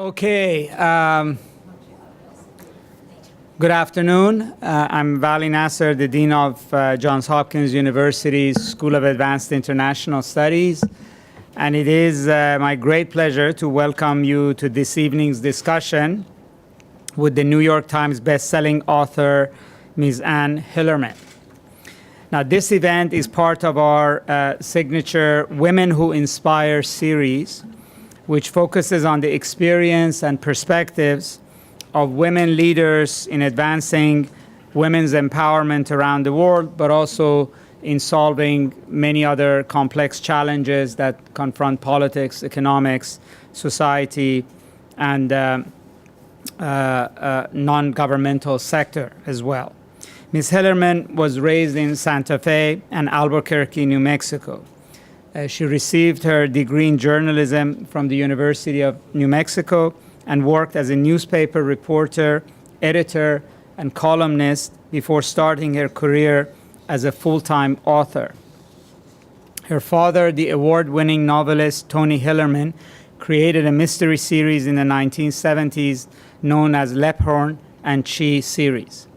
Okay. Good afternoon. I'm Vali Nasser, the Dean of Johns Hopkins University's School of Advanced International Studies. And it is my great pleasure to welcome you to this evening's discussion with the New York Times bestselling author, Ms. Anne Hillerman. Now, this event is part of our signature Women Who Inspire series, which focuses on the experience and perspectives of women leaders in advancing women's empowerment around the world, but also in solving many other complex challenges that confront politics, economics, society, and non-governmental sector as well. Ms. Hillerman was raised in Santa Fe and Albuquerque, New Mexico. She received her degree in journalism from the University of New Mexico and worked as a newspaper reporter, editor, and columnist before starting her career as a full-time author. Her father, the award-winning novelist Tony Hillerman, created a mystery series in the 1970s known as Lephorn and Chi series.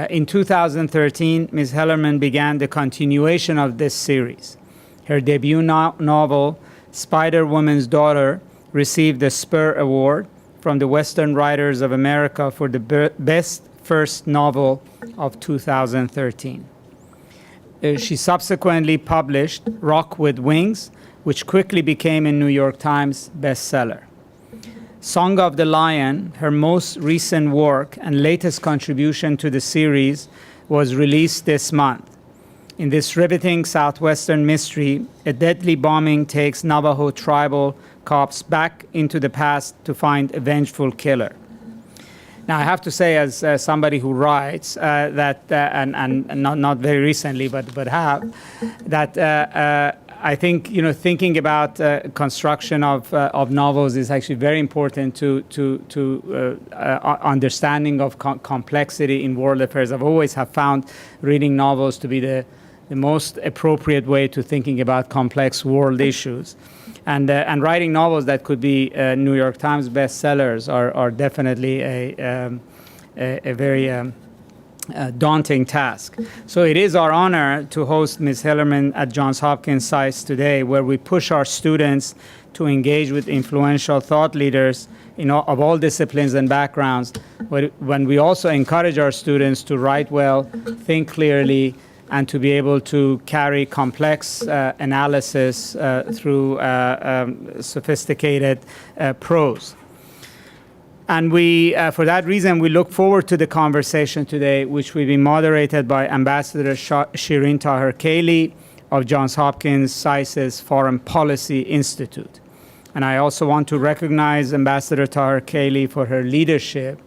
In 2013, Ms. Hillerman began the continuation of this series. Her debut novel, Spider-Woman's Daughter, received the Spur Award from the Western Writers of America for the best first novel of 2013. She subsequently published Rock with Wings, which quickly became a New York Times bestseller. Song of the Lion, her most recent work and latest contribution to the series, was released this month. In this riveting Southwestern mystery, a deadly bombing takes Navajo tribal cops back into the past to find a vengeful killer. Now, I have to say, as somebody who writes, that not very recently, but have, that I think thinking about construction of novels is actually very important to understanding of complexity in world affairs. I've always have found reading novels to be the most appropriate way to thinking about complex world issues. And writing novels that could be New York Times bestsellers are definitely a very daunting task. So it is our honor to host Ms. Hillerman at Johns Hopkins SAIS today, where we push our students to engage with influential thought leaders of all disciplines and backgrounds, when we also encourage our students to write well, think clearly, and to be able to carry complex analysis through sophisticated prose. And for that reason, we look forward to the conversation today, which will be moderated by Ambassador Shireen Taher-Kaly of Johns Hopkins SAIS's Foreign Policy Institute. And I also want to recognize Ambassador Taher-Kaly for her leadership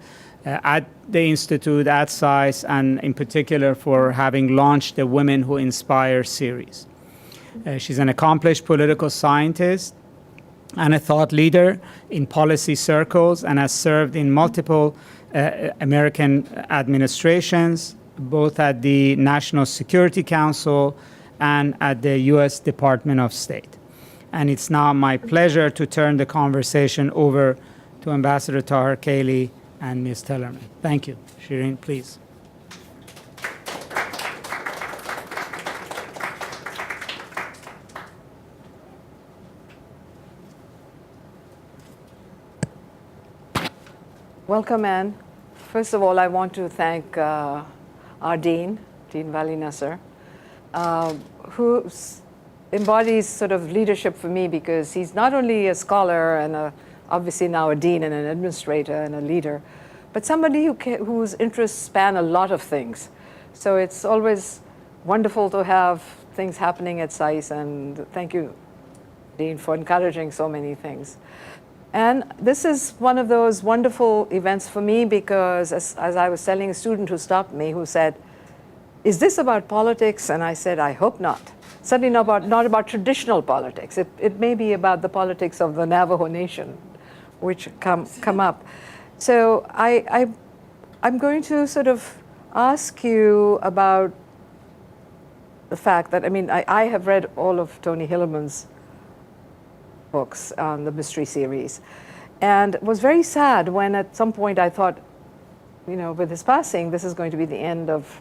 at the Institute, at SAIS, and in particular for having launched the Women Who Inspire series. She's an accomplished political scientist and a thought leader in policy circles and has served in multiple American administrations, both at the National Security Council and at the U.S. Department of State. And it's now my pleasure to turn the conversation over to Ambassador Taher-Kaly and Ms. Hillerman. Thank you. Shireen, please. Welcome, Anne. First of all, I want to thank our Dean Vali Nasser, who embodies sort of leadership for me, because he's not only a scholar and obviously now a dean and an administrator and a leader, but somebody whose interests span a lot of things. So it's always wonderful to have things happening at SAIS, and thank you, Dean, for encouraging so many things. And this is one of those wonderful events for me, because as I was telling a student who stopped me, who said, "Is this about politics?" And I said, "I hope not. Certainly not about traditional politics. It may be about the politics of the Navajo Nation, which come up." So I'm going to sort of ask you about the fact that, I have read all of Tony Hillerman's books on the mystery series. And it was very sad when at some point I thought, with his passing, this is going to be the end of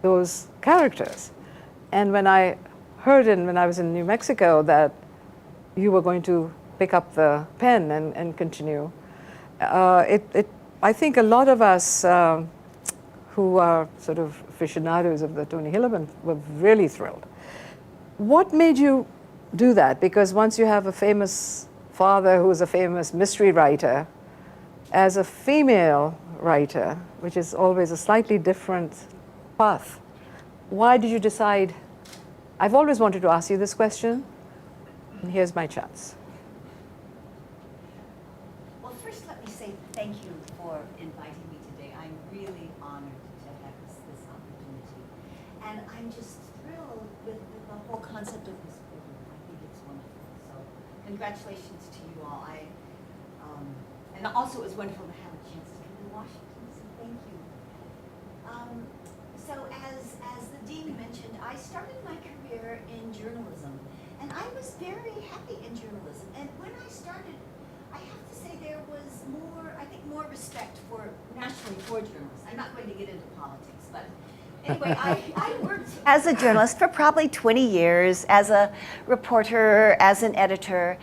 those characters. And when I heard when I was in New Mexico that you were going to pick up the pen and continue, I think a lot of us who are sort of aficionados of the Tony Hillerman were really thrilled. What made you do that? Because once you have a famous father who is a famous mystery writer, as a female writer, which is always a slightly different path, why did you decide? I've always wanted to ask you this question, and here's my chance. Well, first let me say thank you for inviting me today. I'm really honored to have this opportunity. And I'm just thrilled with the whole concept of this program. I think it's wonderful. So congratulations to you all. And also it was wonderful to have a chance to come to Washington, so thank you. So as the dean mentioned, I started my career in journalism, and I was very happy in journalism. And when I started, I have to say there was more respect nationally for journalists. I'm not going to get into politics, but anyway, I worked as a journalist for probably 20 years, as a reporter, as an editor.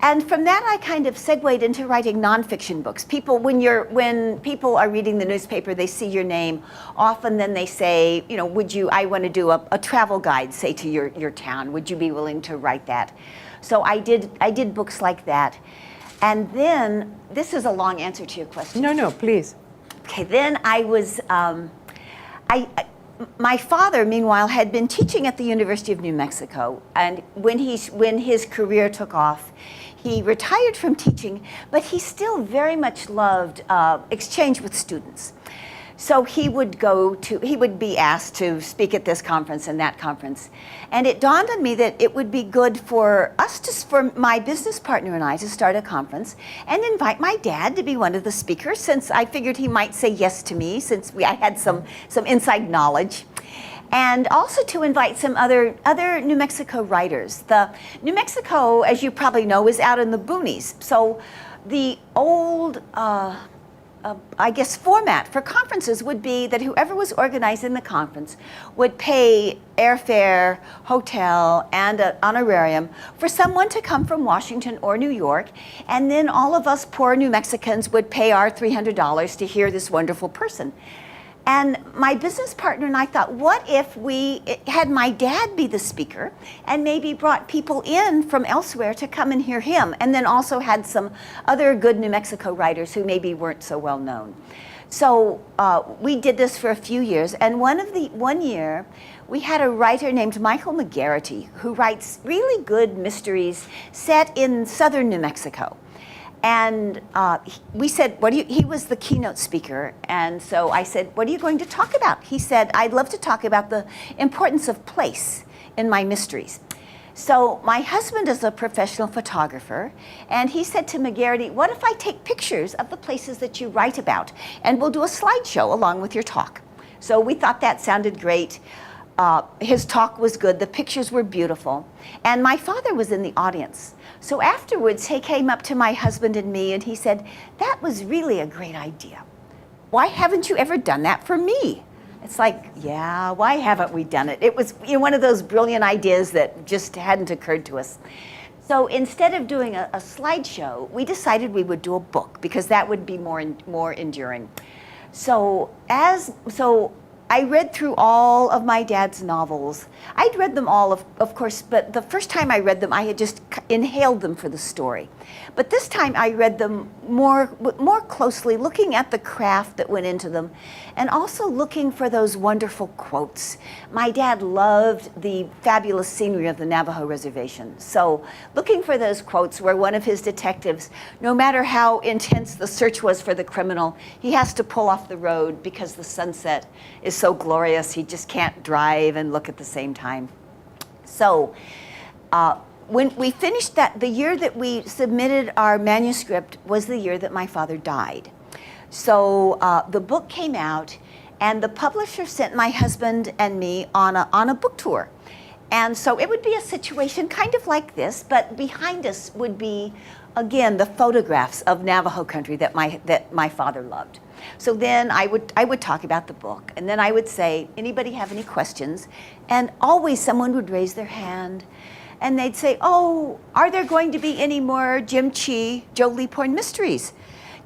And from that, I kind of segued into writing nonfiction books. When people are reading the newspaper, they see your name. Often, then they say, I want to do a travel guide, say to your town. Would you be willing to write that? So I did books like that. And then, this is a long answer to your question. No, please. Okay, then I was, my father, meanwhile, had been teaching at the University of New Mexico. And when his career took off, he retired from teaching, but he still very much loved exchange with students. So he would be asked to speak at this conference and that conference. And it dawned on me that it would be good for my business partner and I to start a conference and invite my dad to be one of the speakers, since I figured he might say yes to me, since I had some inside knowledge. And also to invite some other New Mexico writers. The New Mexico, as you probably know, is out in the boonies. So the old, format for conferences would be that whoever was organizing the conference would pay airfare, hotel, and an honorarium for someone to come from Washington or New York. And then all of us poor New Mexicans would pay our $300 to hear this wonderful person. And my business partner and I thought, what if we had my dad be the speaker and maybe brought people in from elsewhere to come and hear him, and then also had some other good New Mexico writers who maybe weren't so well known. So we did this for a few years, and one year we had a writer named Michael McGarrity who writes really good mysteries set in southern New Mexico. And we said, he was the keynote speaker, and so I said, what are you going to talk about? He said, I'd love to talk about the importance of place in my mysteries. So my husband is a professional photographer, and he said to McGarrity, what if I take pictures of the places that you write about, and we'll do a slideshow along with your talk? So we thought that sounded great. His talk was good, the pictures were beautiful, and my father was in the audience. So afterwards, he came up to my husband and me and he said, that was really a great idea. Why haven't you ever done that for me? It's like, yeah, why haven't we done it? It was one of those brilliant ideas that just hadn't occurred to us. So instead of doing a slideshow, we decided we would do a book, because that would be more enduring. So I read through all of my dad's novels. I'd read them all, of course, but the first time I read them, I had just inhaled them for the story. But this time I read them more closely, looking at the craft that went into them, and also looking for those wonderful quotes. My dad loved the fabulous scenery of the Navajo Reservation. So looking for those quotes where one of his detectives, no matter how intense the search was for the criminal, he has to pull off the road because the sunset is so glorious, he just can't drive and look at the same time. So when we finished that, the year that we submitted our manuscript was the year that my father died. So the book came out, and the publisher sent my husband and me on a book tour. And so it would be a situation kind of like this, but behind us would be again, the photographs of Navajo country that my father loved. So then I would talk about the book, and then I would say, anybody have any questions? And always someone would raise their hand, and they'd say, oh, are there going to be any more Jim Chee, Jolie Porn mysteries?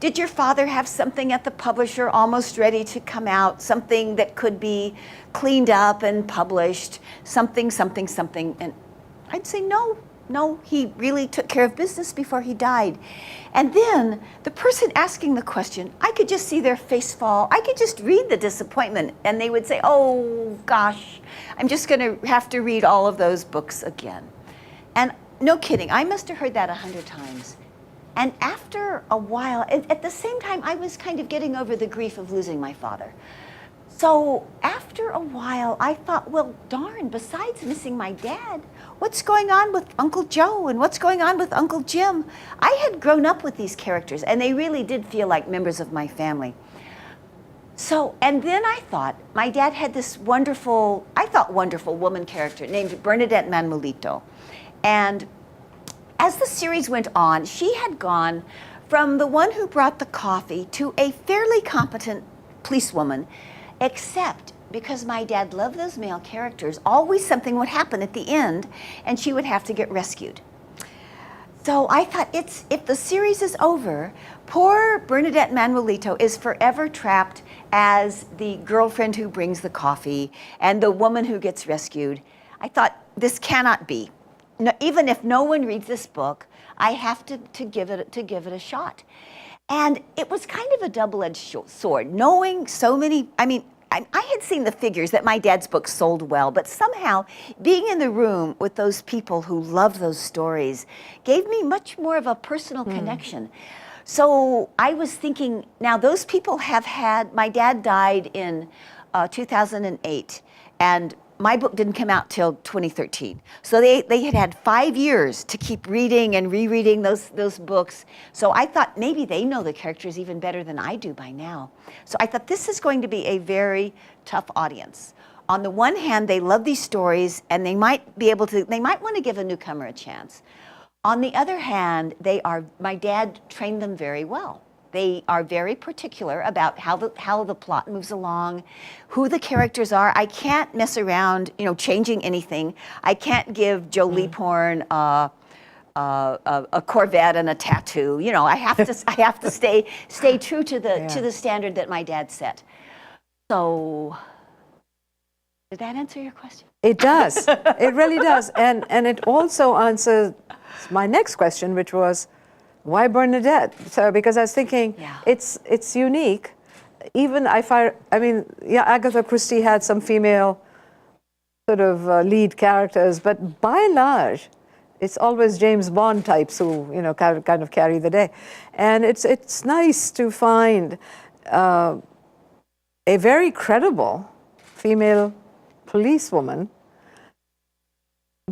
Did your father have something at the publisher almost ready to come out, something that could be cleaned up and published, something, something, something? And I'd say, no, he really took care of business before he died. And then the person asking the question, I could just see their face fall. I could just read the disappointment, and they would say, oh gosh, I'm just gonna have to read all of those books again. And no kidding, I must have heard that 100 times. And after a while, at the same time, I was kind of getting over the grief of losing my father. So after a while, I thought, well, darn, besides missing my dad, what's going on with Uncle Joe and what's going on with Uncle Jim? I had grown up with these characters, and they really did feel like members of my family. So, and then I thought, my dad had this wonderful, I thought wonderful woman character named Bernadette Manuelito. And as the series went on, she had gone from the one who brought the coffee to a fairly competent policewoman, except because my dad loved those male characters, always something would happen at the end, and she would have to get rescued. So I thought, if the series is over, poor Bernadette Manuelito is forever trapped as the girlfriend who brings the coffee and the woman who gets rescued. I thought, this cannot be. No, even if no one reads this book, I have to give it a shot. And it was kind of a double-edged sword, knowing so many, I had seen the figures that my dad's books sold well, but somehow being in the room with those people who loved those stories gave me much more of a personal connection. So I was thinking, now those people have had, my dad died in 2008, and my book didn't come out till 2013. So they had 5 years to keep reading and rereading those books. So I thought maybe they know the characters even better than I do by now. So I thought this is going to be a very tough audience. On the one hand, they love these stories, and they might want to give a newcomer a chance. On the other hand, my dad trained them very well. They are very particular about how the plot moves along, who the characters are. I can't mess around, changing anything. I can't give Jolie Porn a Corvette and a tattoo. I have to stay true to the standard that my dad set. So, did that answer your question? It does. It really does, and it also answers my next question, which was, why Bernadette? So, because I was thinking, it's unique. Even Agatha Christie had some female sort of lead characters, but by and large, it's always James Bond types who, kind of carry the day. And it's nice to find a very credible female policewoman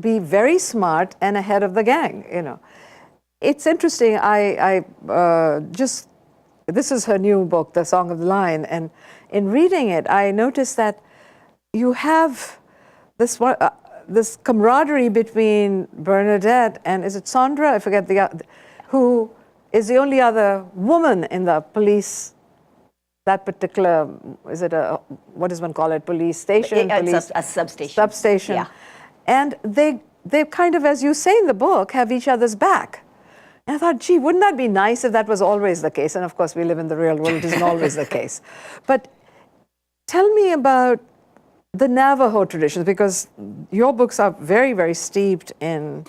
be very smart and ahead of the gang, It's interesting, this is her new book, The Song of the Lion, and in reading it, I noticed that you have this camaraderie between Bernadette and, is it Sandra? I forget who is the only other woman in the police, that particular, what does one call it, police station? It's a substation. Substation. Yeah. And they kind of, as you say in the book, have each other's back. And I thought, gee, wouldn't that be nice if that was always the case? And of course, we live in the real world, it isn't always the case. But tell me about the Navajo traditions, because your books are very, very steeped in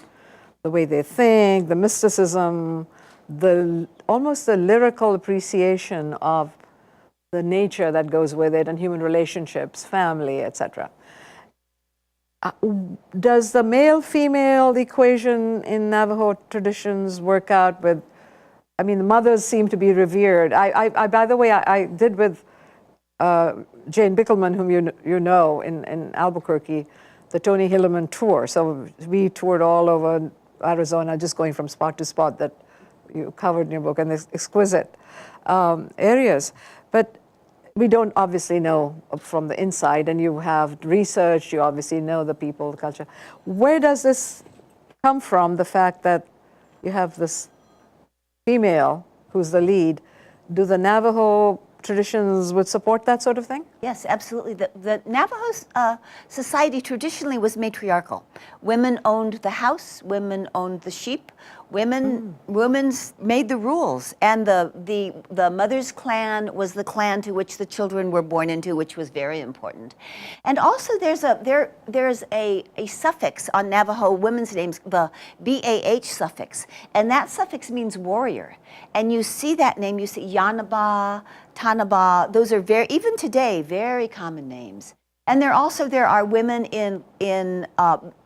the way they think, the mysticism, almost the lyrical appreciation of the nature that goes with it and human relationships, family, etc. Does the male-female equation in Navajo traditions work out with, the mothers seem to be revered. By the way, I did with Jane Bickelman, whom you know, in Albuquerque, the Tony Hillerman tour. So we toured all over Arizona, just going from spot to spot that you covered in your book, and these exquisite areas. But we don't obviously know from the inside, and you have researched, you obviously know the people, the culture. Where does this come from, the fact that you have this female who's the lead, do the Navajo traditions would support that sort of thing? Yes, absolutely. The Navajo society traditionally was matriarchal. Women owned the house, women owned the sheep, women made the rules, and the mother's clan was the clan to which the children were born into, which was very important. And also there's a suffix on Navajo women's names, the BAH suffix, and that suffix means warrior. And you see that name, you see Yanaba, Tanaba, those are even today, very common names. And there are women in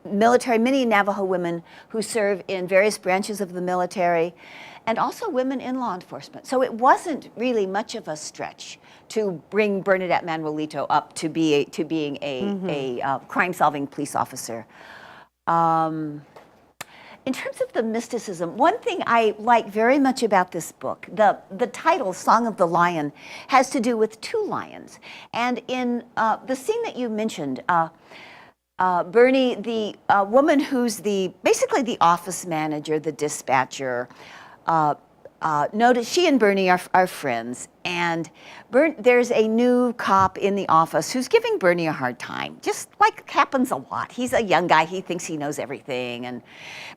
military, many Navajo women who serve in various branches of the military, and also women in law enforcement. So it wasn't really much of a stretch to bring Bernadette Manuelito up to being a crime-solving police officer. In terms of the mysticism, one thing I like very much about this book, the title, Song of the Lion, has to do with two lions. And in the scene that you mentioned, Bernie, the woman who's basically the office manager, the dispatcher, notice she and Bernie are friends, and there's a new cop in the office who's giving Bernie a hard time, just like happens a lot. He's a young guy, he thinks he knows everything, and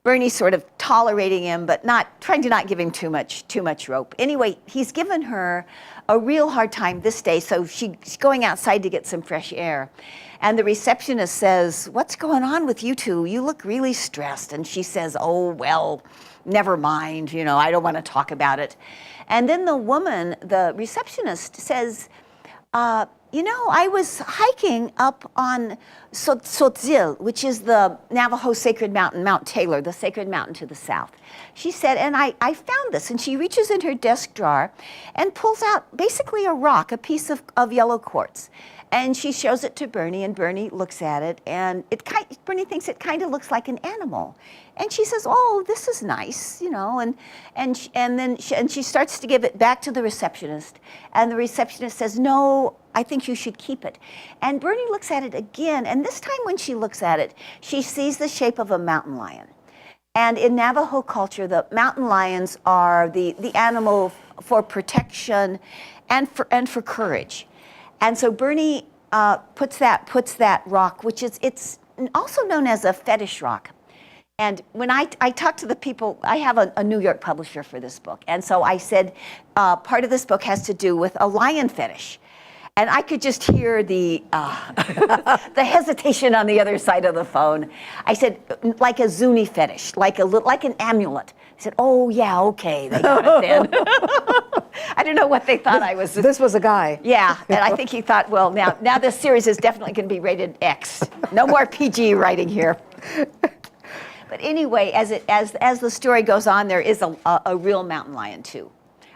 Bernie's sort of tolerating him, but trying to not give him too much rope. Anyway, he's given her a real hard time this day, so she's going outside to get some fresh air. And the receptionist says, "What's going on with you two? You look really stressed." And she says, "Oh, well, never mind, I don't want to talk about it." And then the receptionist says, I was hiking up on Sotzil, which is the Navajo sacred mountain, Mount Taylor, the sacred mountain to the south. She said, and I found this, and she reaches in her desk drawer and pulls out basically a rock, a piece of yellow quartz. And she shows it to Bernie, and Bernie looks at it, and Bernie thinks it kind of looks like an animal. And she says, "Oh, this is nice," and she starts to give it back to the receptionist, and the receptionist says, "No, I think you should keep it." And Bernie looks at it again, and this time when she looks at it, she sees the shape of a mountain lion. And in Navajo culture, the mountain lions are the animal for protection and for courage. And so Bernie puts that rock, which it's also known as a fetish rock. And when I talk to the people, I have a New York publisher for this book. And so I said, part of this book has to do with a lion fetish. And I could just hear the hesitation on the other side of the phone. I said, like a Zuni fetish, like an amulet. I said, "Oh, yeah, okay, they got it then." I don't know what they thought I was. This was a guy. Yeah, and I think he thought, well, now this series is definitely going to be rated X. No more PG writing here. But anyway, as the story goes on, there is a real mountain lion too.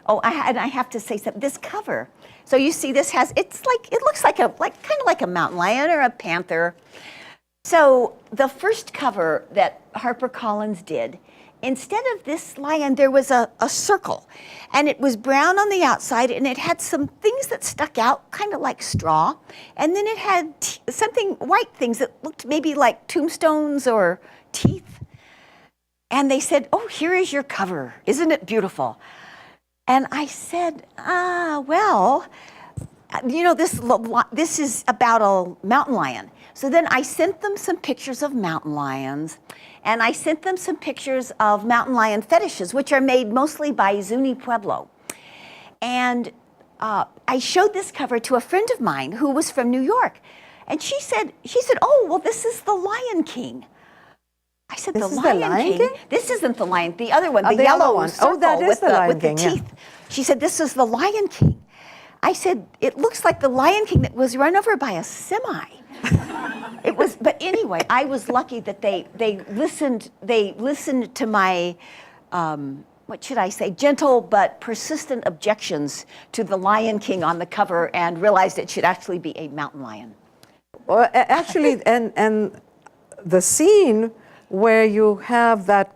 Oh, and I have to say something. This cover. So you see, it looks like kind of like a mountain lion or a panther. So the first cover that HarperCollins did, instead of this lion, there was a circle, and it was brown on the outside, and it had some things that stuck out, kind of like straw, and then it had white things that looked maybe like tombstones or teeth. And they said, "Oh, here is your cover. Isn't it beautiful?" And I said, well, this is about a mountain lion. So then I sent them some pictures of mountain lions, and I sent them some pictures of mountain lion fetishes, which are made mostly by Zuni Pueblo. And I showed this cover to a friend of mine who was from New York. And she said, "Oh, well, this is the Lion King." I said, "This is the Lion King? This isn't the lion, the other one, the yellow yellow one. circle Oh, that is with the Lion with King, the yeah. teeth. She said, "This is the Lion King." I said, "It looks like the Lion King that was run over by a semi." But anyway, I was lucky that they listened to my, what should I say, gentle but persistent objections to the Lion King on the cover, and realized it should actually be a mountain lion. Well, actually, and the scene where you have that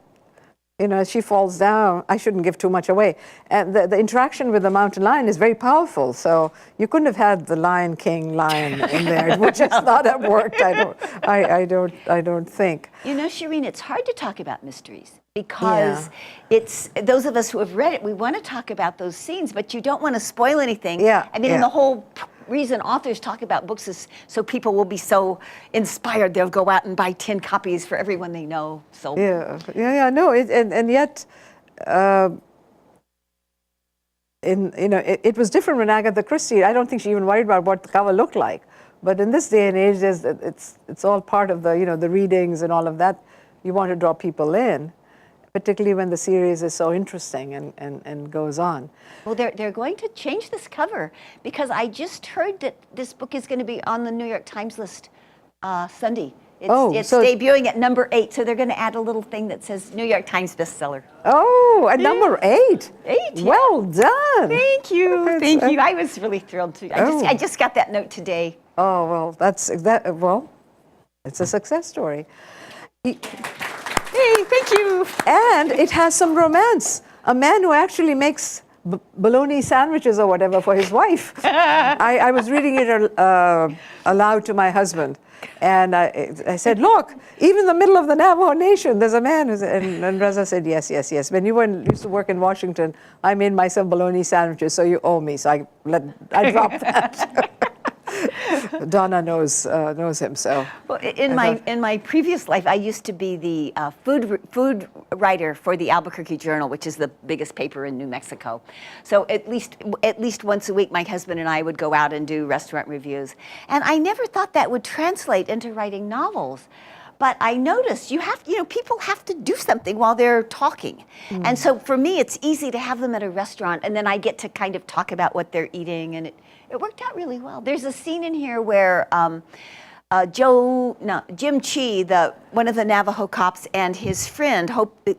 she falls down. I shouldn't give too much away. And the interaction with the mountain lion is very powerful. So you couldn't have had the Lion King lion in there. It would just not have worked. I don't think. Shireen, it's hard to talk about mysteries because it's those of us who have read it, we want to talk about those scenes, but you don't want to spoil anything. Yeah. I mean, and the whole reason authors talk about books is so people will be so inspired they'll go out and buy 10 copies for everyone they know. So no, and yet it was different when Agatha Christie. I don't think she even worried about what the cover looked like. But in this day and age, it's all part of the the readings and all of that. You want to draw people in, particularly when the series is so interesting and goes on. Well, they're going to change this cover because I just heard that this book is going to be on the New York Times list Sunday. It's debuting at number 8, so they're going to add a little thing that says New York Times bestseller. Oh, at number 8. 8. Well done. Thank you. Thank you. I was really thrilled too. I just got that note today. Oh, well, well, it's a success story. Hey, thank you. And it has some romance. A man who actually makes bologna sandwiches or whatever for his wife. I was reading it aloud to my husband. And I said, look, even in the middle of the Navajo Nation, there's a man who's, and Reza said, yes. When you used to work in Washington, I made myself bologna sandwiches, so you owe me. So I dropped that. Donna knows him, so. Well, in my previous life, I used to be the food writer for the Albuquerque Journal, which is the biggest paper in New Mexico. So at least once a week, my husband and I would go out and do restaurant reviews, and I never thought that would translate into writing novels. But I noticed people have to do something while they're talking. And so for me, it's easy to have them at a restaurant, and then I get to kind of talk about what they're eating, and it worked out really well. There's a scene in here where Jim Chi, one of the Navajo cops, and his friend,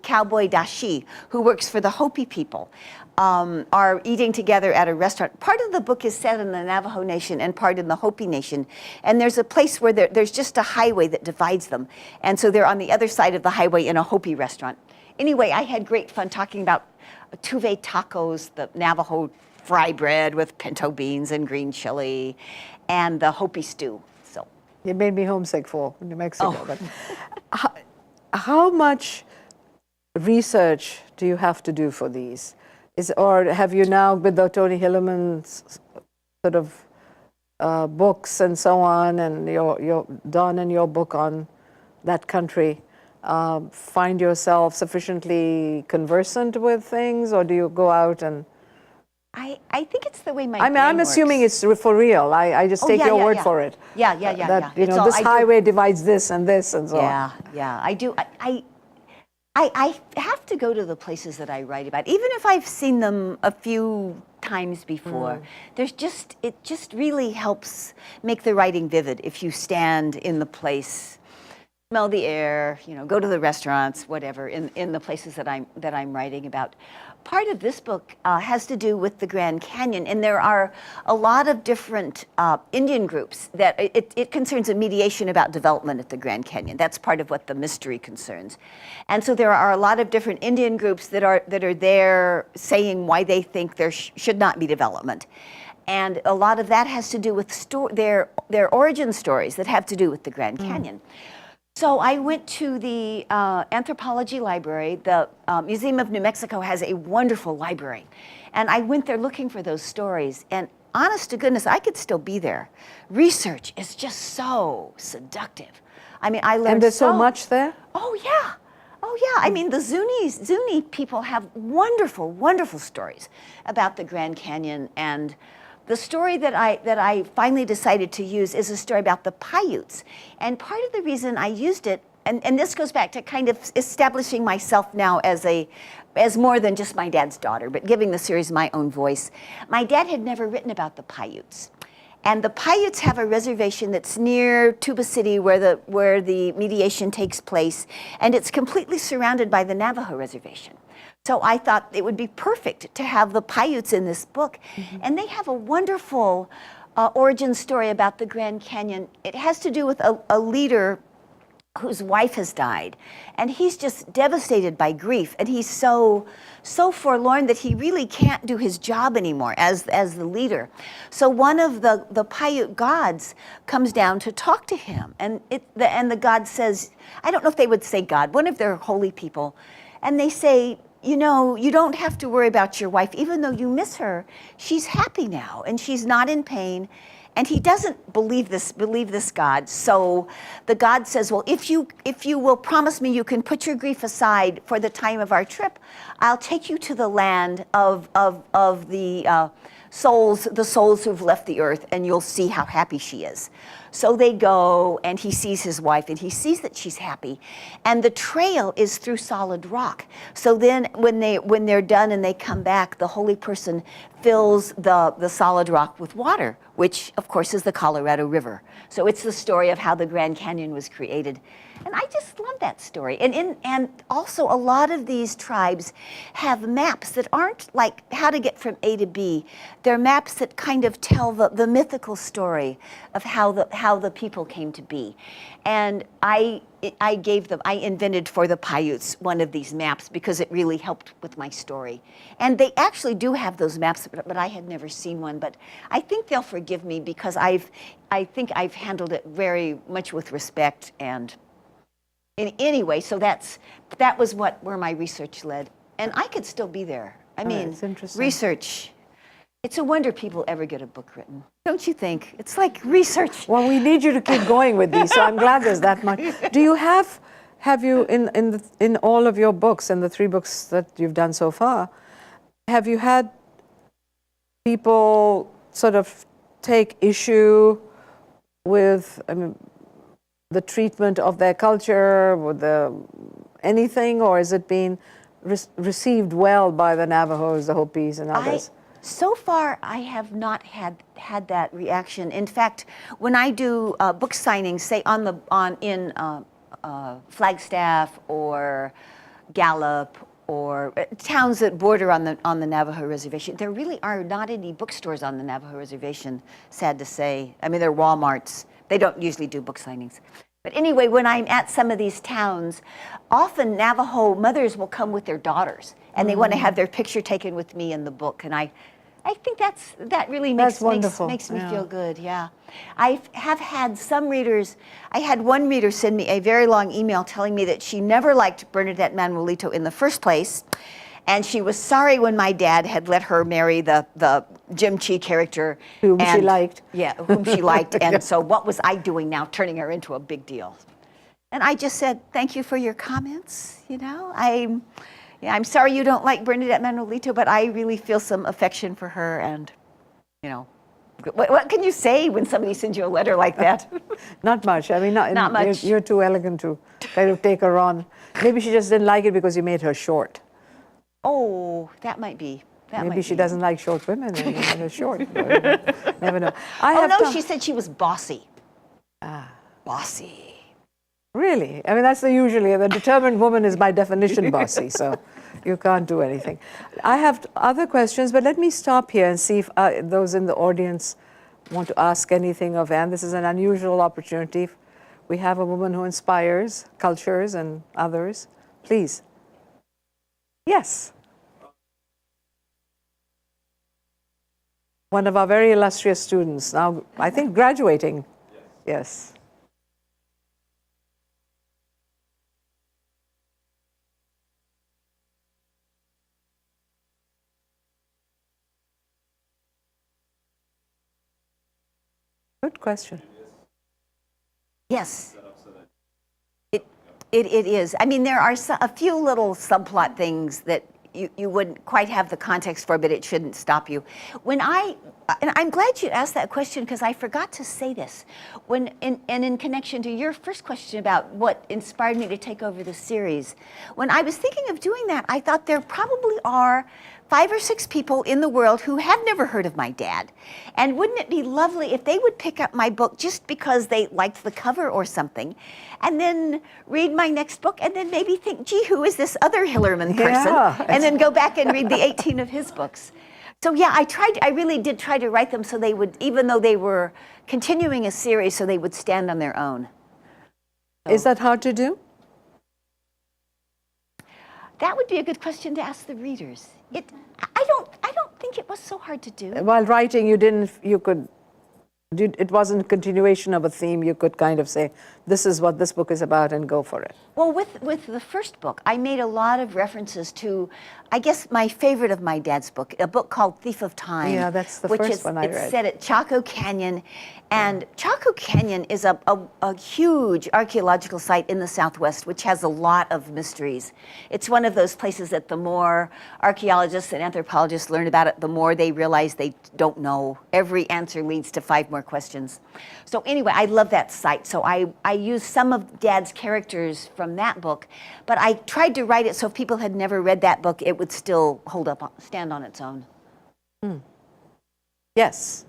Cowboy Dashi, who works for the Hopi people, are eating together at a restaurant. Part of the book is set in the Navajo Nation and part in the Hopi Nation. And there's a place where there's just a highway that divides them. And so they're on the other side of the highway in a Hopi restaurant. Anyway, I had great fun talking about tuve tacos, the Navajo fry bread with pinto beans and green chili, and the Hopi stew. So you made me homesick for New Mexico. Oh. But how much research do you have to do for these? Or have you now, with the Tony Hillerman's sort of books and so on, and your Don and your book on that country, find yourself sufficiently conversant with things, or do you go out and? I think it's the way my I'm brain assuming works. it's for real. I just take your word for it. Yeah. That this highway divides this and this and so on. Yeah. I do. I have to go to the places that I write about, even if I've seen them a few times before. It just really helps make the writing vivid if you stand in the place, smell the air, go to the restaurants, whatever, in the places that I'm writing about. Part of this book has to do with the Grand Canyon, and there are a lot of different Indian groups that it concerns a mediation about development at the Grand Canyon. That's part of what the mystery concerns. And so there are a lot of different Indian groups that are there saying why they think there should not be development. And a lot of that has to do with their origin stories that have to do with the Grand Canyon. So I went to the anthropology library. The Museum of New Mexico has a wonderful library. And I went there looking for those stories. And honest to goodness, I could still be there. Research is just so seductive. I mean, I learned And there's so much there? Oh, yeah. I mean, the Zuni people have wonderful, wonderful stories about the Grand Canyon. And the story that I finally decided to use is a story about the Paiutes. And part of the reason I used it, and this goes back to kind of establishing myself now as more than just my dad's daughter, but giving the series my own voice. My dad had never written about the Paiutes. And the Paiutes have a reservation that's near Tuba City where the mediation takes place, and it's completely surrounded by the Navajo reservation. So I thought it would be perfect to have the Paiutes in this book. And they have a wonderful origin story about the Grand Canyon. It has to do with a leader whose wife has died, and he's just devastated by grief, and he's so forlorn that he really can't do his job anymore as the leader. So one of the Paiute gods comes down to talk to him, and the god says, I don't know if they would say God, one of their holy people, and they say, you know, you don't have to worry about your wife, even though you miss her. She's happy now, and she's not in pain. And he doesn't believe this God. So the God says, well, if you will promise me you can put your grief aside for the time of our trip, I'll take you to the land of the souls who've left the earth, and you'll see how happy she is. So they go, and he sees his wife, and he sees that she's happy. And the trail is through solid rock. So then when they're done and they come back, the holy person fills the solid rock with water, which of course is the Colorado River. So it's the story of how the Grand Canyon was created. And I just love that story. And also a lot of these tribes have maps that aren't like how to get from A to B. They're maps that kind of tell the mythical story of how the people came to be. And I invented for the Paiutes one of these maps because it really helped with my story. And they actually do have those maps, but I had never seen one. But I think they'll forgive me because I think I've handled it very much with respect. And anyway, so that was where my research led. And I could still be there. I mean, it's interesting. Research. It's a wonder people ever get a book written. Don't you think? It's like research. Well, we need you to keep going with these, so I'm glad there's that much. Do you have you in all of your books and the 3 books that you've done so far, have you had people sort of take issue with, I mean, the treatment of their culture, with anything, or has it been received well by the Navajos, the Hopis, and others? So far, I have not had that reaction. In fact, when I do book signings, say in Flagstaff or Gallup or towns that border on the Navajo reservation, there really are not any bookstores on the Navajo reservation. Sad to say. I mean, they're Walmarts. They don't usually do book signings. But anyway, when I'm at some of these towns, often Navajo mothers will come with their daughters, and they want to have their picture taken with me in the book. And I think that really makes me feel good. Yeah, I have had some readers. I had one reader send me a very long email telling me that she never liked Bernadette Manuelito in the first place, and she was sorry when my dad had let her marry the Jim Chi character. Whom she liked. Yeah, whom she liked. And so what was I doing now, turning her into a big deal? And I just said, thank you for your comments. You know, I'm sorry you don't like Bernadette Manuelito, but I really feel some affection for her. And, you know, what can you say when somebody sends you a letter like that? Not much. I mean, not much. You're too elegant to kind of take her on. Maybe she just didn't like it because you made her short. Oh, that might be. Maybe she doesn't like short women and you made her short. Never know. She said she was bossy. Bossy. Really? I mean, that's usually the determined woman is by definition bossy, so you can't do anything. I have other questions, but let me stop here and see if those in the audience want to ask anything of Anne. This is an unusual opportunity. We have a woman who inspires cultures and others. Please. Yes. One of our very illustrious students, now I think graduating. Yes. Good question. Yes. It is. I mean, there are a few little subplot things that you wouldn't quite have the context for, but it shouldn't stop you. And I'm glad you asked that question because I forgot to say this. In connection to your first question about what inspired me to take over the series, when I was thinking of doing that, I thought there probably are 5 or 6 people in the world who have never heard of my dad. And wouldn't it be lovely if they would pick up my book just because they liked the cover or something, and then read my next book, and then maybe think, gee, who is this other Hillerman person? Yeah. And then go back and read the 18 of his books. So yeah, I really did try to write them so they would, even though they were continuing a series, so they would stand on their own. Is that hard to do? That would be a good question to ask the readers. I don't think it was so hard to do. While writing, it wasn't a continuation of a theme. You could kind of say, this is what this book is about, and go for it. Well, with the first book, I made a lot of references to, I guess, my favorite of my dad's book, a book called Thief of Time. Yeah, that's the first one I read. It's set at Chaco Canyon, and Chaco Canyon is a huge archaeological site in the Southwest, which has a lot of mysteries. It's one of those places that the more archaeologists and anthropologists learn about it, the more they realize they don't know. Every answer leads to 5 more questions. So anyway, I love that site. So I used some of Dad's characters from that book, but I tried to write it so if people had never read that book, it would still stand on its own. Yes.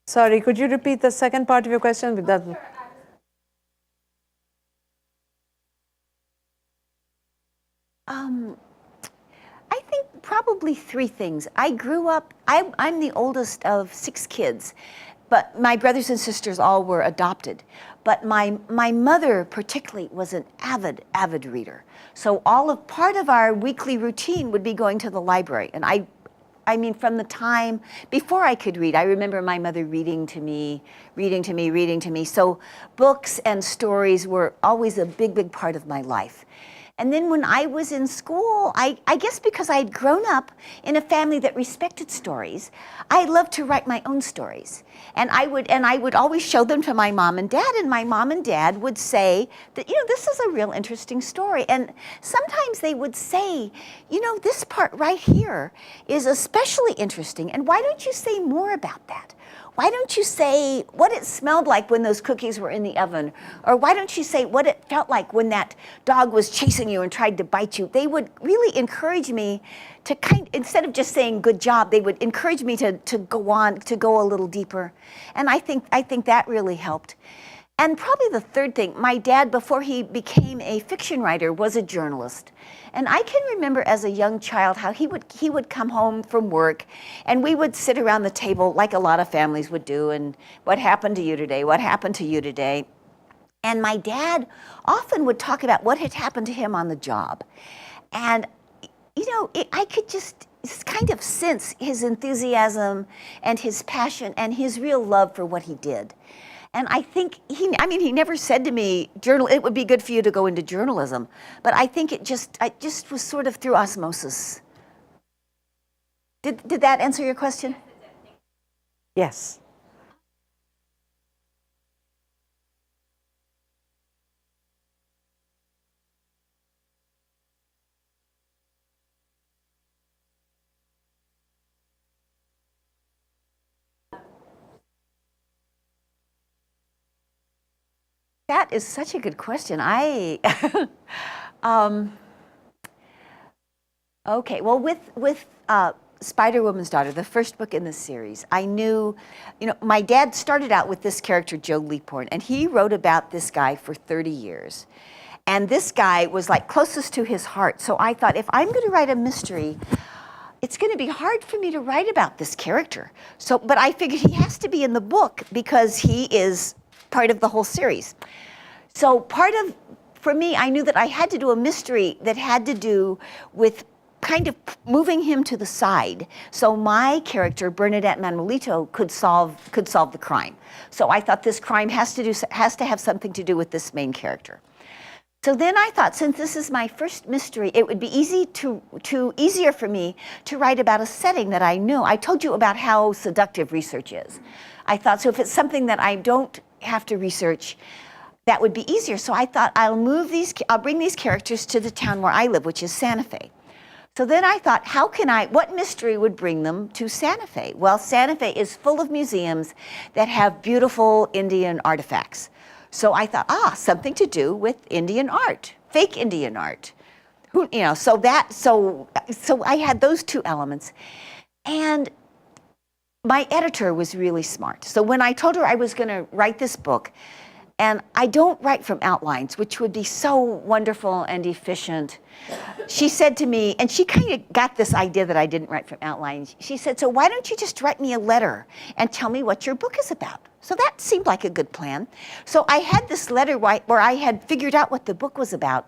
Sorry, could you repeat the second part of your question? I think probably 3 things. I grew up, I'm the oldest of 6 kids, but my brothers and sisters all were adopted. But my mother particularly was an avid reader. So part of our weekly routine would be going to the library. And I mean, from the time before I could read, I remember my mother reading to me. So books and stories were always a big part of my life. And then when I was in school, I guess because I had grown up in a family that respected stories, I loved to write my own stories. And I would always show them to my mom and dad, and my mom and dad would say that, this is a real interesting story. And sometimes they would say, this part right here is especially interesting, and why don't you say more about that? Why don't you say what it smelled like when those cookies were in the oven? Or why don't you say what it felt like when that dog was chasing you and tried to bite you? They would really encourage me to instead of just saying good job, they would encourage me to go on, to go a little deeper. And I think that really helped. And probably the third thing, my dad, before he became a fiction writer, was a journalist. And I can remember as a young child how he would come home from work, and we would sit around the table like a lot of families would do, and what happened to you today? What happened to you today? And my dad often would talk about what had happened to him on the job. And, I could just kind of sense his enthusiasm and his passion and his real love for what he did. And I think he never said to me, it would be good for you to go into journalism. But I think it just was sort of through osmosis. Did that answer your question? Yes. That is such a good question. Okay, well, with Spider-Woman's Daughter, the first book in this series, I knew, my dad started out with this character, Joe Leaphorn, and he wrote about this guy for 30 years. And this guy was like closest to his heart. So I thought, if I'm going to write a mystery, it's going to be hard for me to write about this character. But I figured he has to be in the book because he is part of the whole series. So for me, I knew that I had to do a mystery that had to do with kind of moving him to the side. So my character, Bernadette Manuelito, could solve the crime. So I thought this crime has to have something to do with this main character. So then I thought, since this is my first mystery, it would be easier for me to write about a setting that I knew. I told you about how seductive research is. I thought, so if it's something that I don't have to research, that would be easier. So I thought, I'll bring these characters to the town where I live, which is Santa Fe. So then I thought, what mystery would bring them to Santa Fe? Well, Santa Fe is full of museums that have beautiful Indian artifacts. So I thought, something to do with Indian art, fake Indian art. So I had those 2 elements. And my editor was really smart. So when I told her I was going to write this book, And I don't write from outlines, which would be so wonderful and efficient. She said to me, and she kind of got this idea that I didn't write from outlines. She said, so why don't you just write me a letter and tell me what your book is about? So that seemed like a good plan. So I had this letter where I had figured out what the book was about.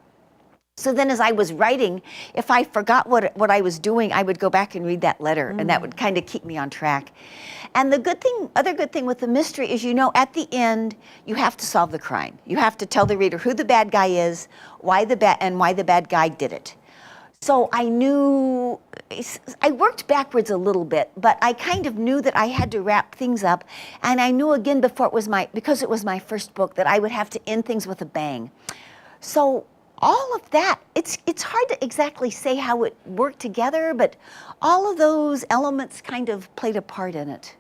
So then as I was writing, if I forgot what I was doing, I would go back and read that letter, and that would kind of keep me on track. And the other good thing with the mystery is, at the end, you have to solve the crime. You have to tell the reader who the bad guy is, why the bad guy did it. So I knew, I worked backwards a little bit, but I kind of knew that I had to wrap things up. And I knew again because it was my first book, that I would have to end things with a bang. So all of that, it's hard to exactly say how it worked together, but all of those elements kind of played a part in it.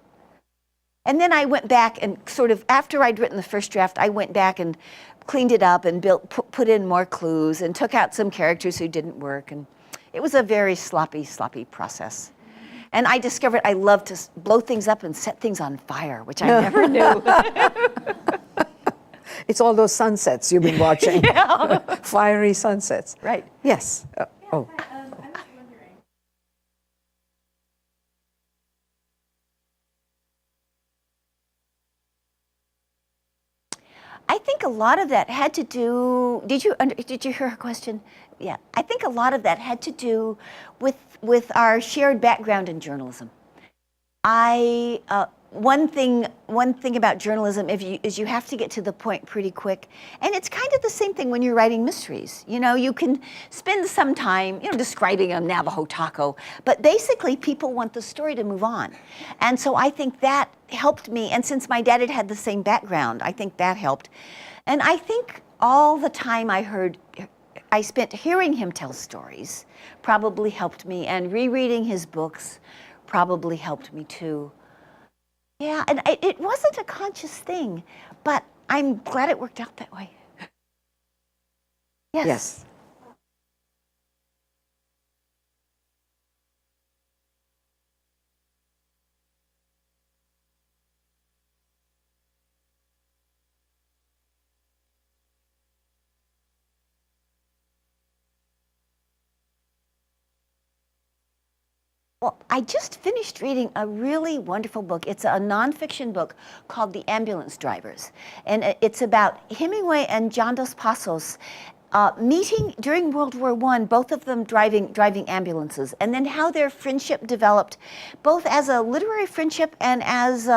And then I went back and sort of, after I'd written the first draft, I went back and cleaned it up and put in more clues and took out some characters who didn't work. And it was a very sloppy process. And I discovered I love to blow things up and set things on fire, which I never knew. It's all those sunsets you've been watching. Yeah. Fiery sunsets. Right. Yes. I was wondering. I think a lot of that had to do. Did you hear her question? Yeah. I think a lot of that had to do with our shared background in journalism. One thing about journalism is you have to get to the point pretty quick, and it's kind of the same thing when you're writing mysteries. You can spend some time, describing a Navajo taco, but basically people want the story to move on, and so I think that helped me. And since my dad had the same background, I think that helped, and I think all the time I spent hearing him tell stories probably helped me, and rereading his books probably helped me too. Yeah, and it wasn't a conscious thing, but I'm glad it worked out that way. Yes. Yes. Well, I just finished reading a really wonderful book. It's a nonfiction book called The Ambulance Drivers. And it's about Hemingway and John Dos Passos meeting during World War I, both of them driving ambulances, and then how their friendship developed, both as a literary friendship and as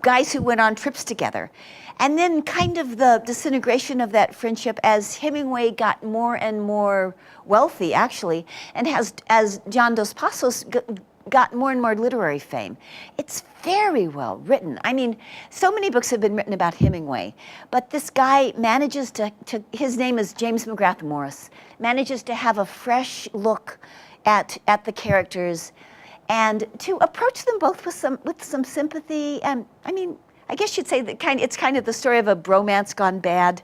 guys who went on trips together. And then kind of the disintegration of that friendship as Hemingway got more and more wealthy, actually, and as John Dos Passos got more and more literary fame. It's very well written. I mean, so many books have been written about Hemingway, but this guy manages to his name is James McGrath Morris, manages to have a fresh look at the characters and to approach them both with some sympathy. And I mean, I guess you'd say that it's kind of the story of a bromance gone bad.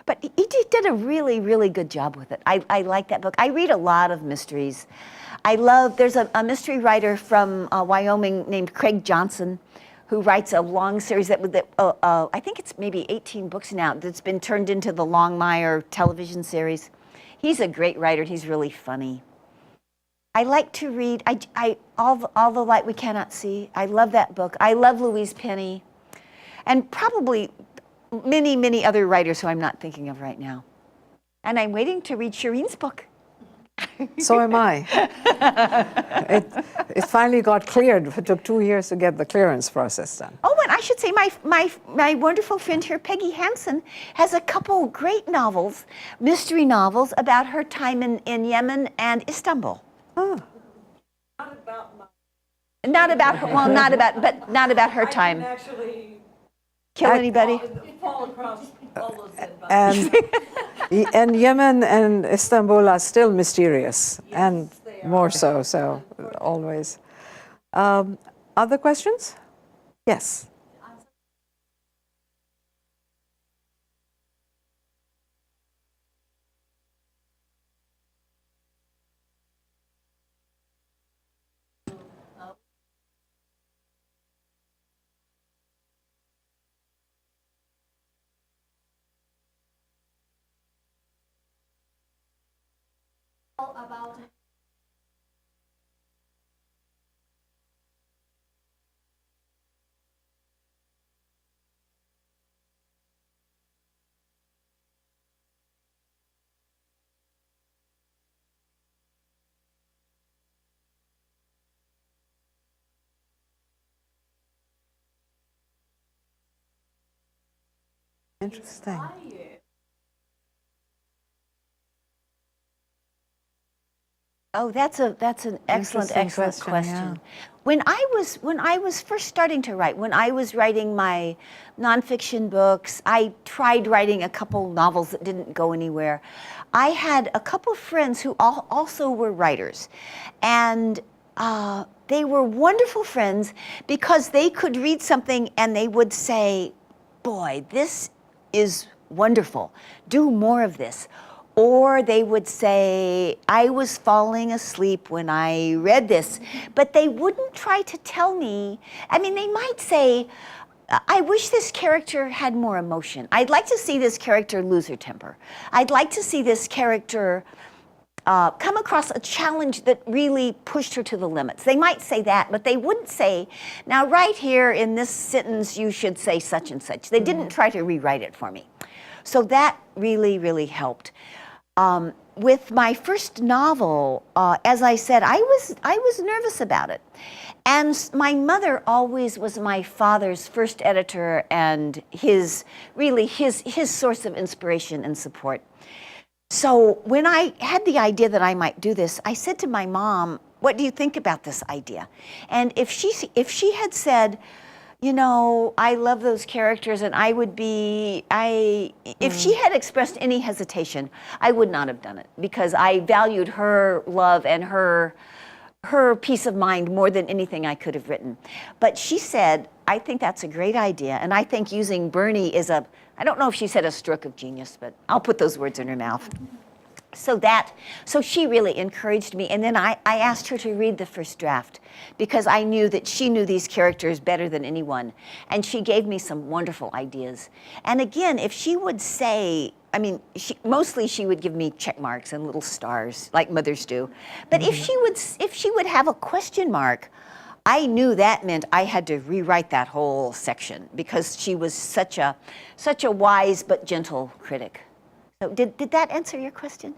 But he did a really, really good job with it. I like that book. I read a lot of mysteries. There's a mystery writer from Wyoming named Craig Johnson who writes a long series that I think it's maybe 18 books now that's been turned into the Longmire television series. He's a great writer. He's really funny. I like to read All the Light We Cannot See. I love that book. I love Louise Penny. And probably many, many other writers who I'm not thinking of right now. And I'm waiting to read Shireen's book. So am I. It finally got cleared. It took 2 years to get the clearance process done. Oh, and I should say my wonderful friend here, Peggy Hansen, has a couple great novels, mystery novels, about her time in Yemen and Istanbul. Oh. Not about her time. Actually, Kill anybody? fall across all those dead bodies. And Yemen and Istanbul are still mysterious, and they are. more so always. Other questions? Yes. about Interesting. Oh, that's an excellent, Interesting excellent question, question. yeah. When I was first starting to write, when I was writing my nonfiction books, I tried writing a couple novels that didn't go anywhere. I had a couple friends who also were writers, and they were wonderful friends because they could read something and they would say, "Boy, this is wonderful. Do more of this." Or they would say, "I was falling asleep when I read this," but they wouldn't try to tell me. I mean, they might say, "I wish this character had more emotion. I'd like to see this character lose her temper. I'd like to see this character come across a challenge that really pushed her to the limits." They might say that, but they wouldn't say, "Now, right here in this sentence, you should say such and such." They didn't try to rewrite it for me. So that really, really helped. With my first novel, as I said, I was nervous about it. And my mother always was my father's first editor and his source of inspiration and support. So when I had the idea that I might do this, I said to my mom, "What do you think about this idea?" And if she had said, "You know, I love those characters and I would be," if she had expressed any hesitation, I would not have done it because I valued her love and her peace of mind more than anything I could have written. But she said, "I think that's a great idea, and I think using Bernie is I don't know if she said a stroke of genius, but I'll put those words in her mouth." So she really encouraged me, and then I asked her to read the first draft because I knew that she knew these characters better than anyone, and she gave me some wonderful ideas. And again, if she would say, I mean, mostly she would give me check marks and little stars like mothers do, but if she would have a question mark, I knew that meant I had to rewrite that whole section because she was such a wise but gentle critic. So did that answer your question?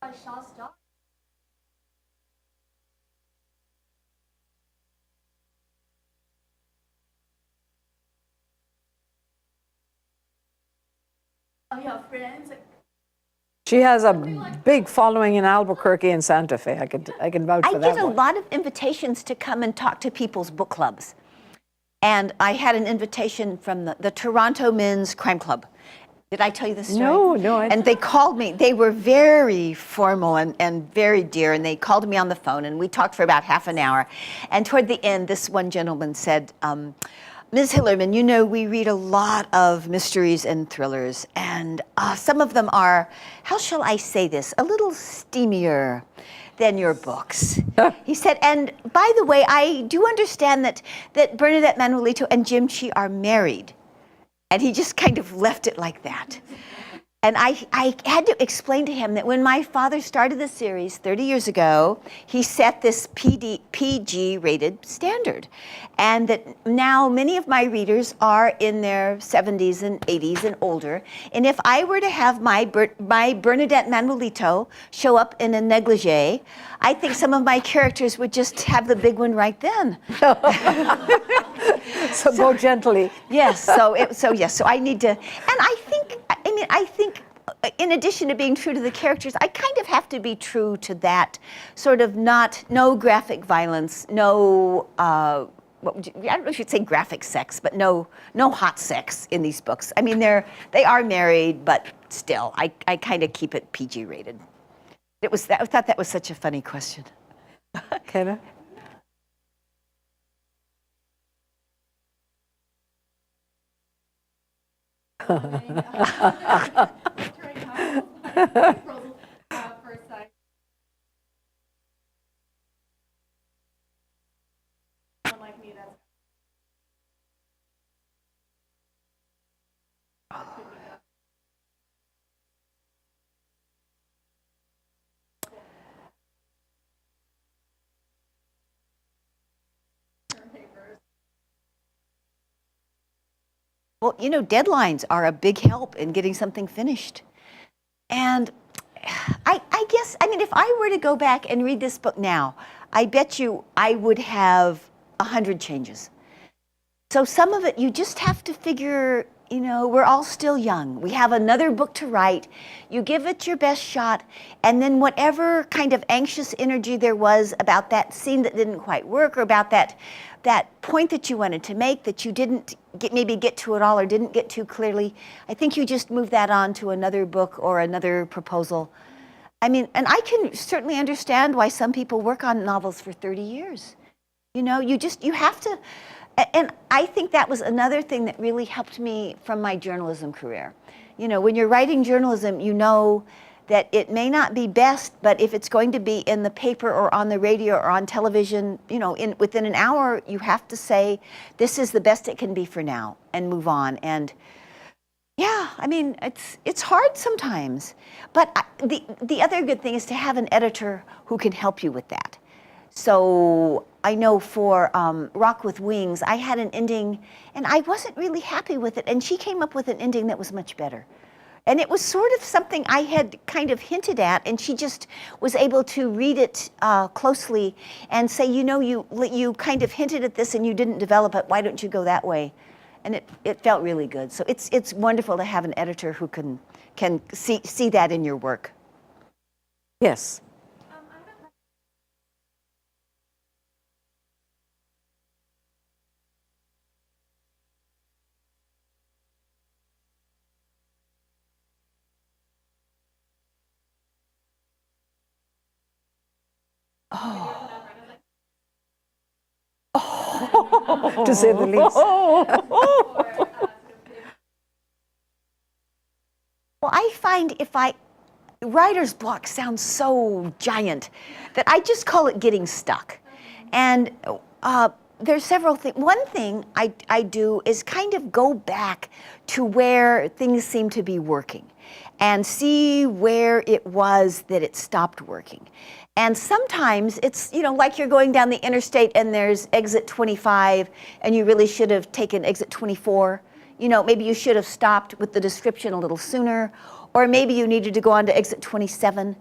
I shall stop. I have friends. She has a big following in Albuquerque and Santa Fe. I can vouch I for that get a one. lot of invitations to come and talk to people's book clubs. And I had an invitation from the Toronto Men's Crime Club. Did I tell you this story? No. And they called me. They were very formal and very dear, and they called me on the phone, and we talked for about half an hour. And toward the end, this one gentleman said, "Ms. Hillerman, you know, we read a lot of mysteries and thrillers, and some of them are, how shall I say this, a little steamier than your books." He said, "And by the way, I do understand that Bernadette Manuelito and Jim Chi are married." And he just kind of left it like that. And I had to explain to him that when my father started the series 30 years ago, he set this PG rated standard. And that now many of my readers are in their 70s and 80s and older. And if I were to have my Bernadette Manuelito show up in a negligee, I think some of my characters would just have the big one right then. So go gently. Yes. So I need to, and I think in addition to being true to the characters, I kind of have to be true to that sort of no graphic violence, no, I don't know if you'd say graphic sex, but no hot sex in these books. I mean, they are married, but still, I kind of keep it PG rated. I thought that was such a funny question. Kayla? During April first site. Someone like me, that's Well, you know, deadlines are a big help in getting something finished. And I guess, I mean, if I were to go back and read this book now, I bet you I would have 100 changes. So some of it you just have to figure, you know, we're all still young. We have another book to write. You give it your best shot, and then whatever kind of anxious energy there was about that scene that didn't quite work, or about that point that you wanted to make that you didn't maybe get to it all or didn't get to clearly, I think you just move that on to another book or another proposal. I mean, and I can certainly understand why some people work on novels for 30 years. You know, you have to, and I think that was another thing that really helped me from my journalism career. You know, when you're writing journalism, you know that it may not be best, but if it's going to be in the paper or on the radio or on television, you know, within an hour, you have to say, this is the best it can be for now, and move on. And yeah, I mean, it's hard sometimes. But the other good thing is to have an editor who can help you with that. So I know for Rock with Wings, I had an ending, and I wasn't really happy with it, and she came up with an ending that was much better. And it was sort of something I had kind of hinted at, and she just was able to read it closely and say, you know, you kind of hinted at this and you didn't develop it. Why don't you go that way? And it felt really good. So it's wonderful to have an editor who can see that in your work. Yes. To say the least. Well, I find writer's block sounds so giant that I just call it getting stuck. And there's several things. One thing I do is kind of go back to where things seem to be working and see where it was that it stopped working. And sometimes it's, you know, like you're going down the interstate and there's exit 25 and you really should have taken exit 24. You know, maybe you should have stopped with the description a little sooner, or maybe you needed to go on to exit 27.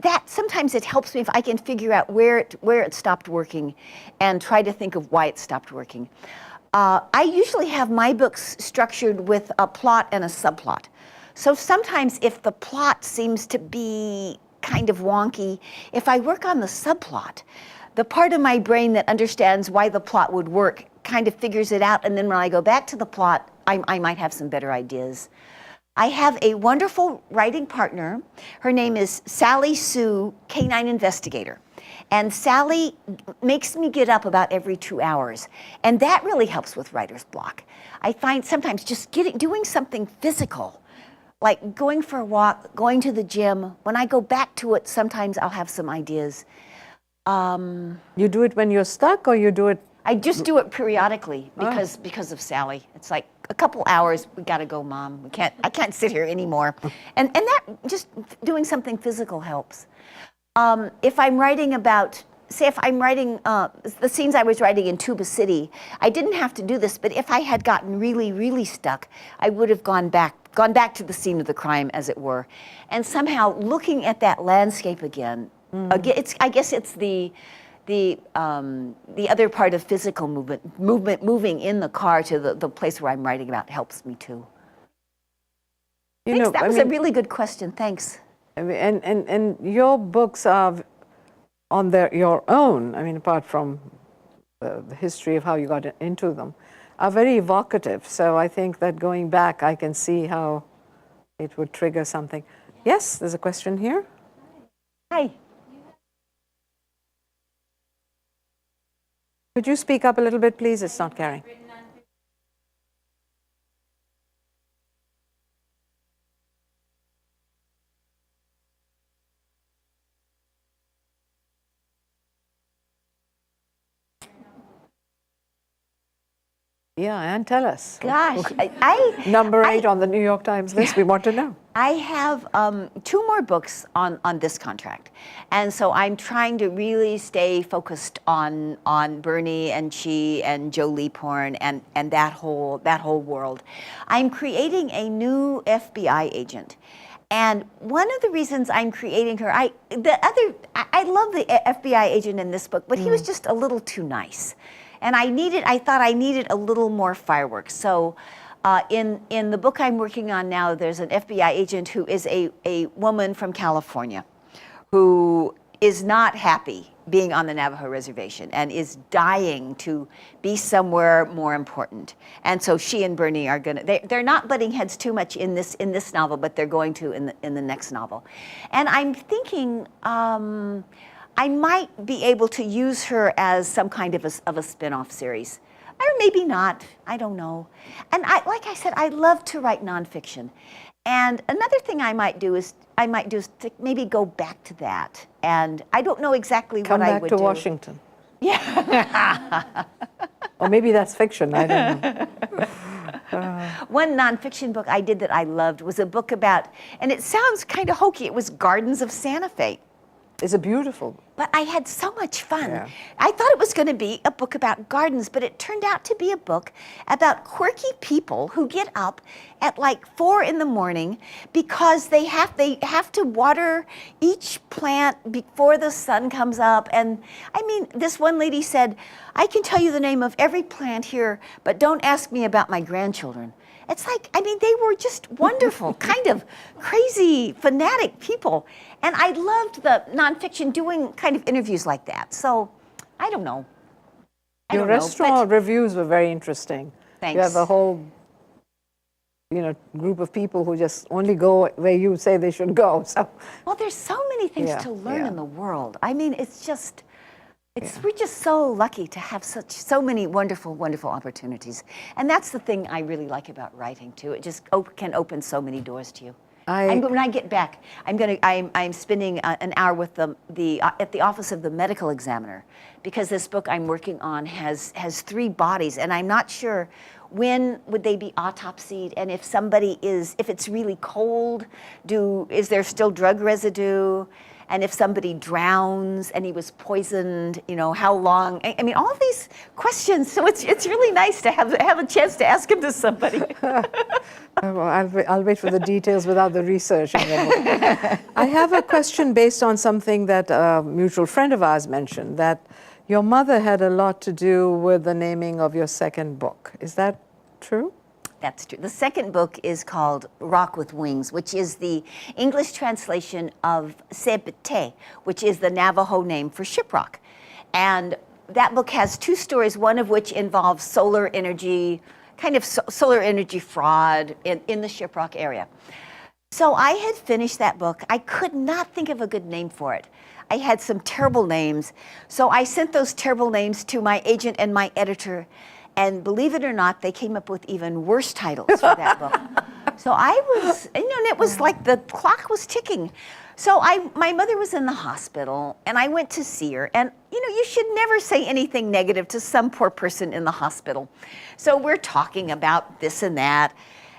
That sometimes it helps me if I can figure out where it stopped working and try to think of why it stopped working. I usually have my books structured with a plot and a subplot. So sometimes if the plot seems to be kind of wonky, if I work on the subplot, the part of my brain that understands why the plot would work kind of figures it out, and then when I go back to the plot, I might have some better ideas. I have a wonderful writing partner. Her name is Sally Sue, Canine Investigator. And Sally makes me get up about every 2 hours. And that really helps with writer's block. I find sometimes just doing something physical, like going for a walk, going to the gym. When I go back to it, sometimes I'll have some ideas. You do it when you're stuck, or you do it? I just do it periodically because of Sally. It's like a couple hours, we gotta go, Mom. I can't sit here anymore. And that, just doing something physical helps. If I'm writing about, say if I'm writing the scenes I was writing in Tuba City, I didn't have to do this, but if I had gotten really, really stuck, I would have gone back to the scene of the crime, as it were. And somehow looking at that landscape again, I guess it's the other part of physical moving in the car to the place where I'm writing about helps me too. Thanks, that was a really good question, thanks. And your books are on your own, I mean, apart from the history of how you got into them, are very evocative. So I think that going back, I can see how it would trigger something. Yes, there's a question here. Hi. Could you speak up a little bit, please? It's not carrying. Yeah, and tell us. Gosh, Number 8 on the New York Times list. We want to know. I have 2 more books on this contract, and so I'm trying to really stay focused on Bernie and Chi and Joe Leaphorn and that whole world. I'm creating a new FBI agent, and one of the reasons I'm creating her, I love the FBI agent in this book, but he was just a little too nice, and I thought I needed a little more fireworks. So. In the book I'm working on now, there's an FBI agent who is a woman from California who is not happy being on the Navajo reservation and is dying to be somewhere more important. And so she and Bernie are they're not butting heads too much in this novel, but they're going to in the next novel. And I'm thinking I might be able to use her as some kind of a spin-off series. Or maybe not, I don't know. And like I said, I love to write nonfiction. And another thing I might do is to maybe go back to that. And I don't know exactly what I would do. Come back to Washington. Yeah. Or maybe that's fiction, I don't know. One nonfiction book I did that I loved was a book about, and it sounds kind of hokey, it was Gardens of Santa Fe. It's a beautiful. But I had so much fun. Yeah. I thought it was going to be a book about gardens, but it turned out to be a book about quirky people who get up at like 4 in the morning because they have to water each plant before the sun comes up. And I mean, this one lady said, "I can tell you the name of every plant here, but don't ask me about my grandchildren." It's like, I mean, they were just wonderful, kind of crazy, fanatic people. And I loved the nonfiction doing kind of interviews like that. So, I don't know. Your restaurant reviews were very interesting. Thanks. You have a whole, group of people who just only go where you say they should go. So, well, there's so many things Yeah, to learn yeah. in the world. I mean, we're just so lucky to have so many wonderful, wonderful opportunities. And that's the thing I really like about writing too. It just can open so many doors to you. And when I get back, I'm spending an hour with at the office of the medical examiner, because this book I'm working on has 3 bodies, and I'm not sure when would they be autopsied, and if it's really cold, is there still drug residue? And if somebody drowns and he was poisoned, how long? I mean, all of these questions. So it's really nice to have a chance to ask them to somebody. well, I'll wait for the details without the research. I have a question based on something that a mutual friend of ours mentioned, that your mother had a lot to do with the naming of your second book. Is that true? That's true. The second book is called Rock with Wings, which is the English translation of Sebte, which is the Navajo name for shiprock. And that book has 2 stories, one of which involves solar energy, kind of solar energy fraud in the shiprock area. So I had finished that book. I could not think of a good name for it. I had some terrible names. So I sent those terrible names to my agent and my editor. And believe it or not, they came up with even worse titles for that book. So I was, and it was like the clock was ticking. So my mother was in the hospital, and I went to see her. And, you should never say anything negative to some poor person in the hospital. So we're talking about this and that.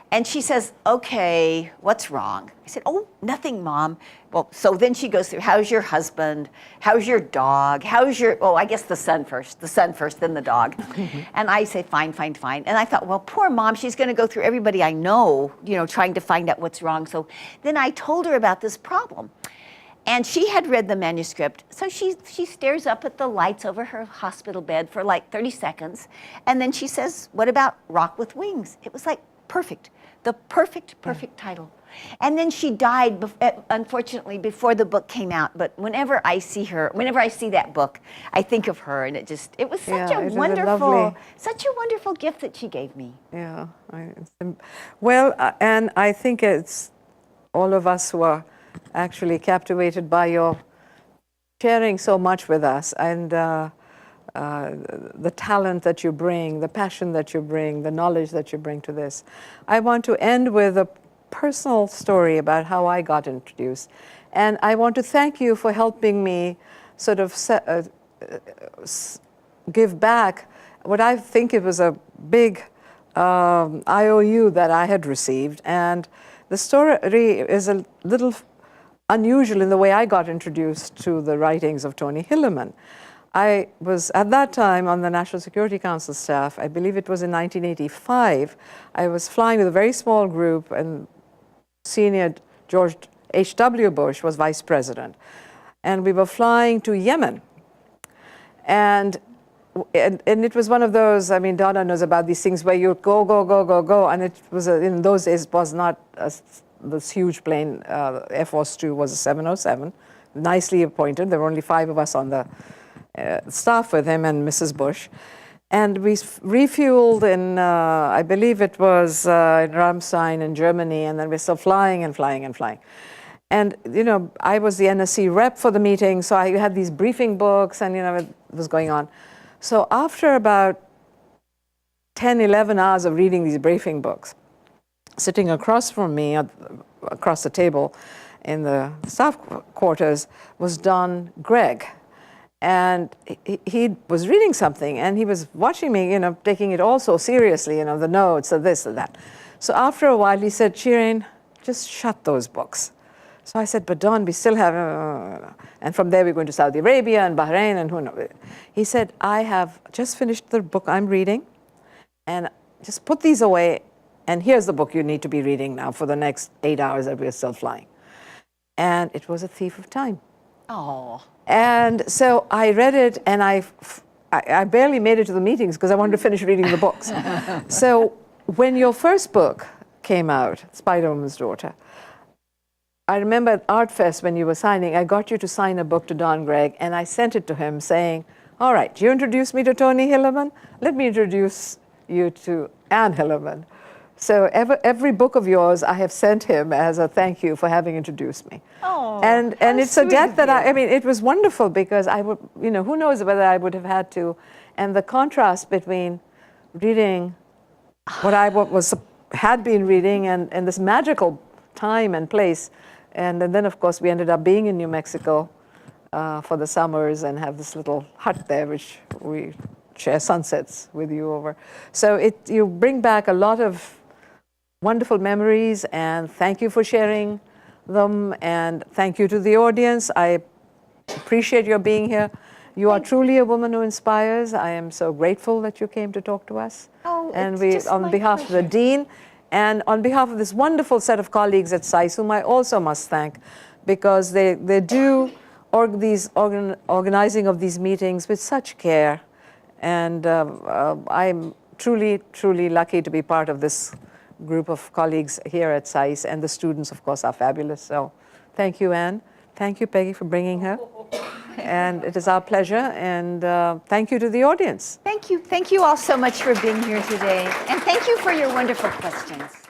And she says, "Okay, what's wrong?" I said, "Oh, nothing, Mom." Well, so then she goes through, "How's your husband? How's your dog? I guess the son first, then the dog." And I say, fine. And I thought, well, poor Mom, she's going to go through everybody I know, trying to find out what's wrong. So then I told her about this problem. And she had read the manuscript, so she stares up at the lights over her hospital bed for like 30 seconds. And then she says, "What about Rock with Wings?" It was like perfect. The perfect title. And then she died, unfortunately, before the book came out. But whenever I see that book, I think of her, and it was such a wonderful gift that she gave me. Yeah. And I think it's all of us who are actually captivated by your sharing so much with us, and the talent that you bring, the passion that you bring, the knowledge that you bring to this. I want to end with a personal story about how I got introduced. And I want to thank you for helping me sort of give back what I think it was a big IOU that I had received. And the story is a little unusual in the way I got introduced to the writings of Tony Hillerman. I was at that time on the National Security Council staff. I believe it was in 1985. I was flying with a very small group, and senior George H.W. Bush was vice president. And we were flying to Yemen. And it was one of those, I mean, Donna knows about these things where you go, go, go, go, go. And it was, in those days, it was not this huge plane. Air Force 2 was a 707, nicely appointed. There were only 5 of us on the staff with him and Mrs. Bush. And we refueled in, I believe it was in Ramstein in Germany, and then we're still flying and flying and flying. And, you know, I was the NSC rep for the meeting, so I had these briefing books, and, you know, it was going on. So after about 10, 11 hours of reading these briefing books, sitting across from me, across the table in the staff quarters, was Don Gregg. And he was reading something, and he was watching me, you know, taking it all so seriously, you know, the notes, the this, and that. So after a while, he said, Shireen, just shut those books. So I said, but Don, we still have, and from there we're going to Saudi Arabia and Bahrain and who knows. He said, I have just finished the book I'm reading, and just put these away, and here's the book you need to be reading now for the next 8 hours that we're still flying. And it was A Thief of Time. Oh. And so I read it, and I barely made it to the meetings because I wanted to finish reading the books. So when your first book came out, Spider-Woman's Daughter, I remember at Art Fest when you were signing, I got you to sign a book to Don Gregg, and I sent it to him saying, all right, you introduced me to Tony Hillerman, let me introduce you to Anne Hillerman. So every book of yours I have sent him as a thank you for having introduced me. Oh, and it's a debt that I mean, it was wonderful because I would, you know, who knows whether I would have had to. And the contrast between reading what I had been reading and this magical time and place. And then, of course, we ended up being in New Mexico for the summers and have this little hut there, which we share sunsets with you over. So you bring back a lot of wonderful memories, and thank you for sharing them, and thank you to the audience. I appreciate your being here. You are truly a woman who inspires. I am so grateful that you came to talk to us. Oh, and it's we, just on my behalf of the pleasure. Dean, and on behalf of this wonderful set of colleagues at SAIS, whom I also must thank, because they do organizing of these meetings with such care. And I'm truly, truly lucky to be part of this group of colleagues here at SAIS, and the students, of course, are fabulous. So thank you, Anne. Thank you, Peggy, for bringing her. And it is our pleasure, and thank you to the audience. Thank you. Thank you all so much for being here today. And thank you for your wonderful questions.